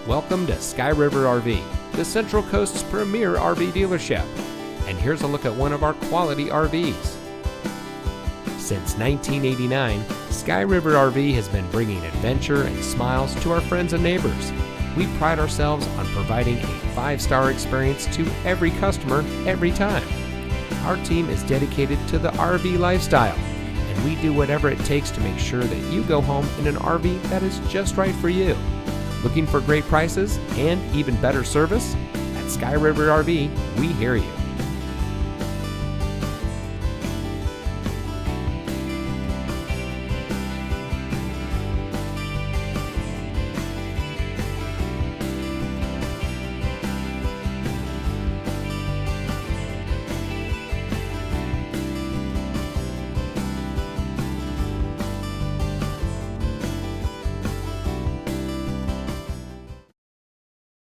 Welcome to Sky River RV, the Central Coast's premier RV dealership. And here's a look at one of our quality RVs. Since 1989, Sky River RV has been bringing adventure and smiles to our friends and neighbors. We pride ourselves on providing a 5-star experience to every customer every time. Our team is dedicated to the RV lifestyle, and we do whatever it takes to make sure that you go home in an RV that is just right for you. Looking for great prices and even better service? At Sky River RV, we hear you.